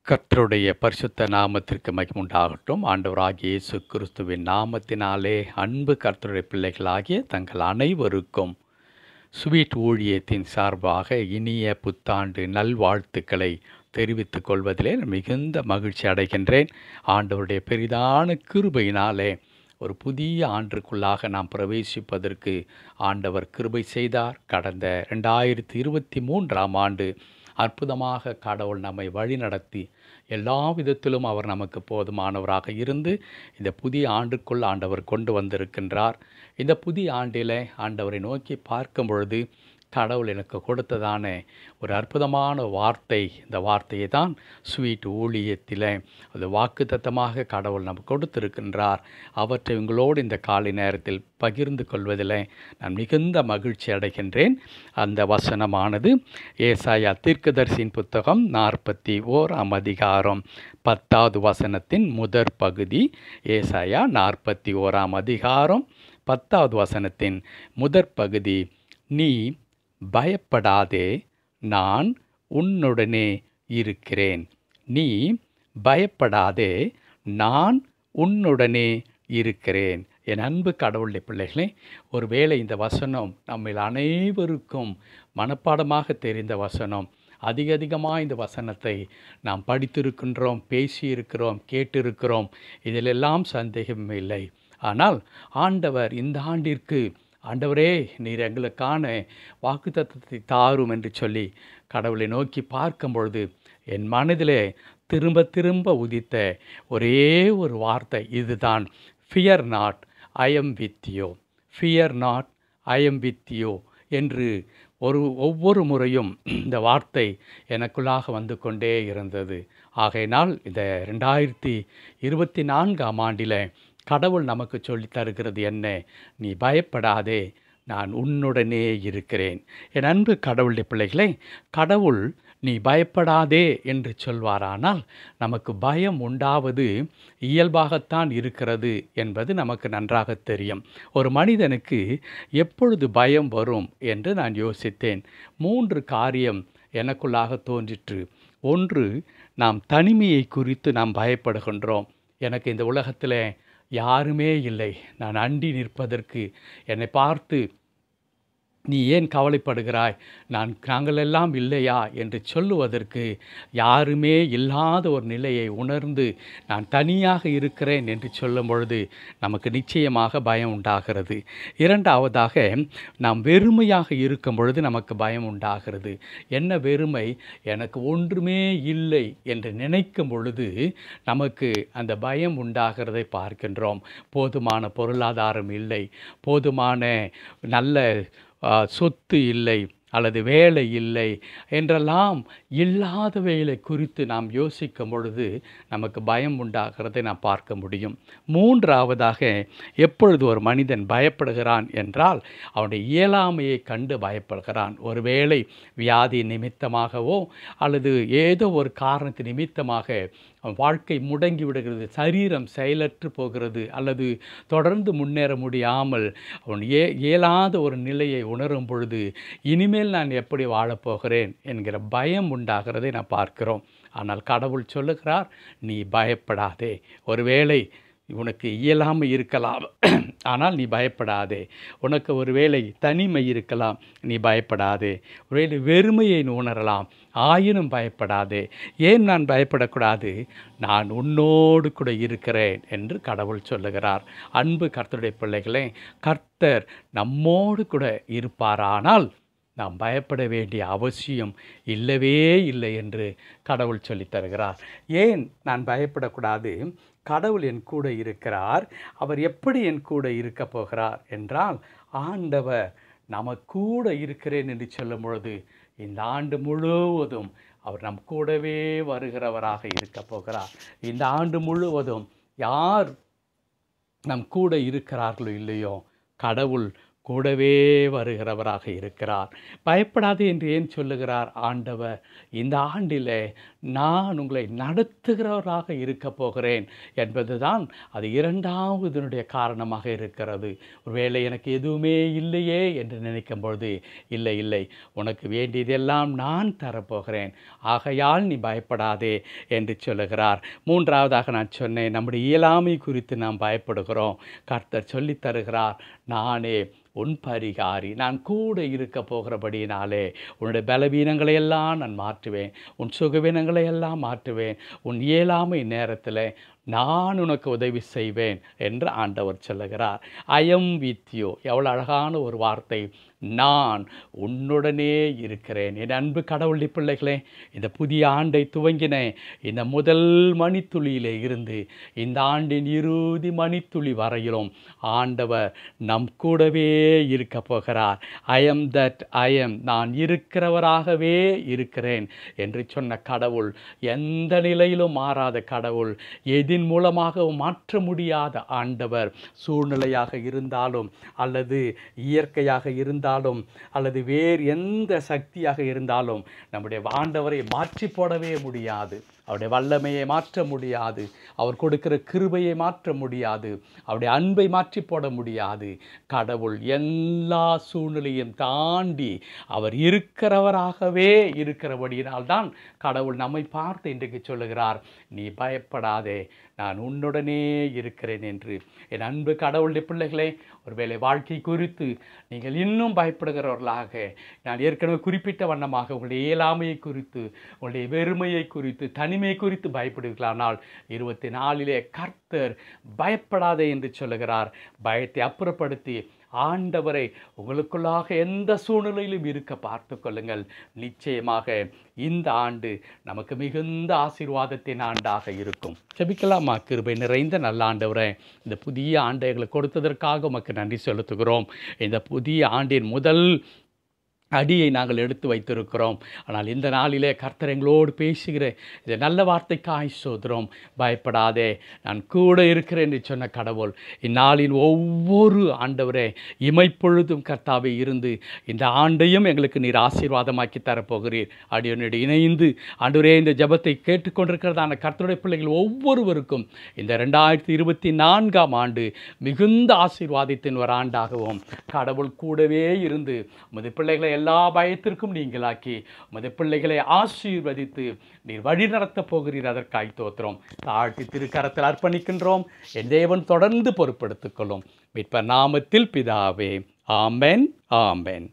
கர்த்தருடைய பரிசுத்த நாமத்திற்கு மகிமை உண்டாகட்டும். ஆண்டவராகிய இயேசு கிறிஸ்துவின் நாமத்தினாலே அன்பு கர்த்தருடைய பிள்ளைகளாகிய தங்கள் அனைவருக்கும் ஸ்வீட் ஊழியத்தின் சார்பாக இனிய புத்தாண்டு நல்வாழ்த்துக்களை தெரிவித்துக் கொள்வதிலே மிகுந்த மகிழ்ச்சி அடைகின்றேன். ஆண்டவருடைய பெரிதான கிருபையினாலே ஒரு புதிய ஆண்டிற்குள்ளாக நாம் பிரவேசிப்பதற்கு ஆண்டவர் கிருபை செய்தார். கடந்த 2023ஆம் ஆண்டு அற்புதமாக கடவுள் நம்மை வழிநடத்தி எல்லா விதத்திலும் அவர் நமக்கு போதுமானவராக இருந்து இந்த புதிய ஆண்டுக்குள் ஆண்டவர் கொண்டு வந்திருக்கின்றார். இந்த புதிய ஆண்டில் ஆண்டவரை நோக்கி பார்க்கும் பொழுது கடவுள் எனக்கு கொடுத்ததான ஒரு அற்புதமான வார்த்தை, இந்த வார்த்தையை தான் ஸ்வீட் ஊழியத்தில் அது வாக்குத்தத்தமாக கடவுள் நமக்கு கொடுத்திருக்கின்றார். அவற்றை உங்களோடு இந்த காலை நேரத்தில் பகிர்ந்து கொள்வதில் நான் மிகுந்த மகிழ்ச்சி அடைகின்றேன். அந்த வசனமானது ஏசாயா தீர்க்கதரிசியின் புத்தகம் 41ஆம் அதிகாரம் 10வது வசனத்தின் முதற் பகுதி. ஏசாயா 41ஆம் அதிகாரம் 10வது வசனத்தின் முதற் பகுதி. நீ பயப்படாதே, நான் உன்னுடனே இருக்கிறேன். நீ பயப்படாதே, நான் உன்னுடனே இருக்கிறேன். என் அன்பு கடவுளுடைய பிள்ளைகளே, ஒருவேளை இந்த வசனம் நம்ம அனைவருக்கும் மனப்பாடமாக தெரிந்த வசனம். அதிகமாக இந்த வசனத்தை நாம் படித்திருக்கின்றோம், பேசியிருக்கிறோம், கேட்டிருக்கிறோம். இதிலெல்லாம் சந்தேகம் இல்லை. ஆனால் ஆண்டவர் இந்த ஆண்டிற்கு, ஆண்டவரே நீர் எங்களுக்கான வாக்குத்தத்தத்தை தாரும் என்று சொல்லி கடவுளை நோக்கி பார்க்கும் பொழுது என் மனதிலே திரும்ப திரும்ப உதித்த ஒரே ஒரு வார்த்தை இதுதான். Fear not, I am with you. Fear not, I am with you என்று ஒவ்வொரு முறையும் இந்த வார்த்தை எனக்குள்ளாக வந்து கொண்டே இருந்தது. ஆகையினால் இந்த 2024ஆம் ஆண்டில் கடவுள் நமக்கு சொல்லி தருகிறது என்ன? நீ பயப்படாதே, நான் உன்னுடனே இருக்கிறேன். என் அன்பு கடவுளுடைய பிள்ளைகளே, கடவுள் நீ பயப்படாதே என்று சொல்வாரானால் நமக்கு பயம் உண்டாவது இயல்பாகத்தான் இருக்கிறது என்பது நமக்கு நன்றாக தெரியும். ஒரு மனிதனுக்கு எப்பொழுது பயம் வரும் என்று நான் யோசித்தேன். 3 காரியம் எனக்குள்ளாக தோன்றிற்று. ஒன்று, நாம் தனிமையை குறித்து நாம் பயப்படுகின்றோம். எனக்கு இந்த உலகத்தில் யாருமே இல்லை, நான் அண்டி நிற்பதற்கு. என்னை பார்த்து நீ ஏன் கவலைப்படுகிறாய், நாங்கள் எல்லாம் இல்லையா என்று சொல்லுவதற்கு யாருமே இல்லாத ஒரு நிலையை உணர்ந்து நான் தனியாக இருக்கிறேன் என்று சொல்லும் பொழுது நமக்கு நிச்சயமாக பயம் உண்டாகிறது. இரண்டாவதாக, நாம் வெறுமையாக இருக்கும் பொழுது நமக்கு பயம் உண்டாகிறது. என்ன வெறுமை? எனக்கு ஒன்றுமே இல்லை என்று நினைக்கும் பொழுது நமக்கு அந்த பயம் உண்டாகிறதை பார்க்கின்றோம். போதுமான பொருளாதாரம் இல்லை, போதுமான நல்ல சொத்து இல்லை, அல்லது வேலை இல்லை என்றெல்லாம் இல்லாதவைகளை குறித்து நாம் யோசிக்கும் பொழுது நமக்கு பயம் உண்டாகிறதை நாம் பார்க்க முடியும். மூன்றாவதாக, எப்பொழுது ஒரு மனிதன் பயப்படுகிறான் என்றால் அவனுடைய இயலாமையை கண்டு பயப்படுகிறான். ஒருவேளை வியாதி நிமித்தமாகவோ அல்லது ஏதோ ஒரு காரணத்து நிமித்தமாக வாழ்க்கை முடங்கி விடுகிறது, சரீரம் செயலற்று போகிறது, அல்லது தொடர்ந்து முன்னேற முடியாமல் அவன் இயலாத ஒரு நிலையை உணரும் பொழுது இனிமேல் நான் எப்படி வாழப்போகிறேன் என்கிற பயம் உண்டாகிறதை நான் பார்க்கிறோம். ஆனால் கடவுள் சொல்லுகிறார், நீ பயப்படாதே. ஒருவேளை உனக்கு இயலாமை இருக்கலாம், ஆனால் நீ பயப்படாதே. உனக்கு ஒருவேளை தனிமை இருக்கலாம், நீ பயப்படாதே. ஒருவேளை வெறுமையை உணரலாம், ஆயினும் பயப்படாதே. ஏன் நான் பயப்படக்கூடாது? நான் உன்னோடு கூட இருக்கிறேன் என்று கடவுள் சொல்லுகிறார். அன்பு கர்த்தருடைய பிள்ளைகளே, கர்த்தர் நம்மோடு கூட இருப்பாரானால் நாம் பயப்பட வேண்டிய அவசியம் இல்லவே இல்லை என்று கடவுள் சொல்லித் தருகிறார். ஏன் நான் பயப்படக்கூடாது? கடவுள் என் கூட இருக்கிறார். அவர் எப்படி என் கூட இருக்க போகிறார் என்றால், ஆண்டவர் கூட இருக்கிறேன் என்று சொல்லும் பொழுது இந்த ஆண்டு முழுவதும் அவர் நம் கூடவே வருகிறவராக இருக்க போகிறார். இந்த ஆண்டு முழுவதும் யார் நம் கூட இருக்கிறார்களோ இல்லையோ, கடவுள் கூடவே வருகிறவராக இருக்கிறார். பயப்படாதே என்று ஏன் சொல்லுகிறார் ஆண்டவர்? இந்த ஆண்டிலே நான் உங்களை நடத்துகிறவராக இருக்கப் போகிறேன் என்பதுதான் அது இரண்டாவதனுடைய காரணமாக இருக்கிறது. ஒருவேளை எனக்கு எதுவுமே இல்லையே என்று நினைக்கும் பொழுது, இல்லை இல்லை, உனக்கு வேண்டியதெல்லாம் நான் தரப்போகிறேன், ஆகையால் நீ பயப்படாதே என்று சொல்லுகிறார். மூன்றாவதாக நான் சொன்னேன், நம்முடைய இயலாமை குறித்து நாம் பயப்படுகிறோம். கர்த்தர் சொல்லித் தருகிறார், நானே உன் பரிகாரி, நான் கூட இருக்க போகிறபடியினாலே உன்னுடைய பலவீனங்களை எல்லாம் நான் மாற்றுவேன், உன் சுகவீனங்களை எல்லாம் மாற்றுவேன், உன் இயலாமை நேரத்தில் நான் உனக்கு உதவி செய்வேன் என்று ஆண்டவர் சொல்லுகிறார். I am with you. எவ்வளோ அழகான ஒரு வார்த்தை! நான் உன்னுடனே இருக்கிறேன். என் அன்பு கடவுளுடைய பிள்ளைகளே, இந்த புதிய ஆண்டை துவங்கின இந்த முதல் மணித்துளியிலே இருந்து இந்த ஆண்டின் இறுதி மணித்துளி வரையிலும் ஆண்டவர் நம் கூடவே இருக்க போகிறார். I am that I am, நான் இருக்கிறவராகவே இருக்கிறேன் என்று சொன்ன கடவுள், எந்த நிலையிலும் மாறாத கடவுள், எதின் மூலமாக மாற்ற முடியாத ஆண்டவர், சூழ்நிலையாக இருந்தாலும் அல்லது இயற்கையாக இருந்தாலும் அல்லது வேறு எந்த சக்தியாக இருந்தாலும் நம்முடைய ஆண்டவரை மாற்றி போடவே முடியாது. அவருடைய வல்லமையை மாற்ற முடியாது, அவர் கொடுக்கிற கிருபையை மாற்ற முடியாது, அவருடைய அன்பை மாற்றி போட முடியாது. கடவுள் எல்லா சூழ்நிலையும் தாண்டி அவர் இருக்கிறவராகவே இருக்கிறபடியினால்தான் கடவுள் நம்மை பார்த்து இன்றைக்கு சொல்லுகிறார், நீ பயப்படாதே, நான் உன்னுடனே இருக்கிறேன் என்று. என் அன்பு கடவுளுடைய பிள்ளைகளே, ஒருவேளை வாழ்க்கை குறித்து நீங்கள் இன்னும் பயப்படுகிறவர்களாக, நான் ஏற்கனவே குறிப்பிட்ட வண்ணமாக உங்களுடைய இயலாமையை குறித்து, உங்களுடைய வெறுமையை குறித்து, தனிமை குறித்து பயப்படுகிறானால் 24 கர்த்தர் பயப்படாதே என்று சொல்லுகிறார். பயத்தை அப்புறப்படுத்தி ஆண்டவரை உங்களுக்குள்ளாக எந்த சூழ்நிலையிலும் இருக்க பார்த்து கொள்ளுங்கள். நிச்சயமாக இந்த ஆண்டு நமக்கு மிகுந்த ஆசீர்வாதத்தின் ஆண்டாக இருக்கும். ஜெபிக்கலாமா? கிருபை நிறைந்த நல்ல ஆண்டவரே, இந்த புதிய ஆண்டை எங்களுக்கு கொடுத்ததற்காக உமக்கு நன்றி செலுத்துகிறோம். இந்த புதிய ஆண்டின் முதல் அடியை நாங்கள் எடுத்து வைத்திருக்கிறோம். ஆனால் இந்த நாளிலே கர்த்தர் எங்களோடு பேசுகிற இந்த நல்ல வார்த்தைக்காய் சோதரம். பயப்படாதே, நான் கூட இருக்கிறேன் என்று சொன்ன கடவுள், இந்நாளின் ஒவ்வொரு ஆண்டவரே இமைப்பொழுதும் கர்த்தாவே இருந்து இந்த ஆண்டையும் எங்களுக்கு நீர் ஆசீர்வாதமாக்கி தரப்போகிறீர். அடியோடு இணைந்து ஆண்டவரே இந்த ஜெபத்தை கேட்டுக்கொண்டிருக்கிறதான கர்த்தருடைய பிள்ளைகள் ஒவ்வொருவருக்கும் இந்த 2024ஆம் ஆண்டு மிகுந்த ஆசீர்வாதத்தின் ஒரு ஆண்டாகவும் கடவுள் கூடவே இருந்து உமது பிள்ளைகளை எல்லா பயத்திற்கும் நீங்களாக்கி உமது பிள்ளைகளை ஆசீர்வதித்து நீர் வழி நடத்தப் போகிறீர். அதற்காய் தோத்திரம் தாழ்த்தி திருக்கரத்தில் அர்ப்பணிக்கின்றோம். என் தேவன் தொடர்ந்து பொறுப்படுத்திக் கொள்ளும். மீட்பர் நாமத்தில் பிதாவே. ஆமென், ஆமென்.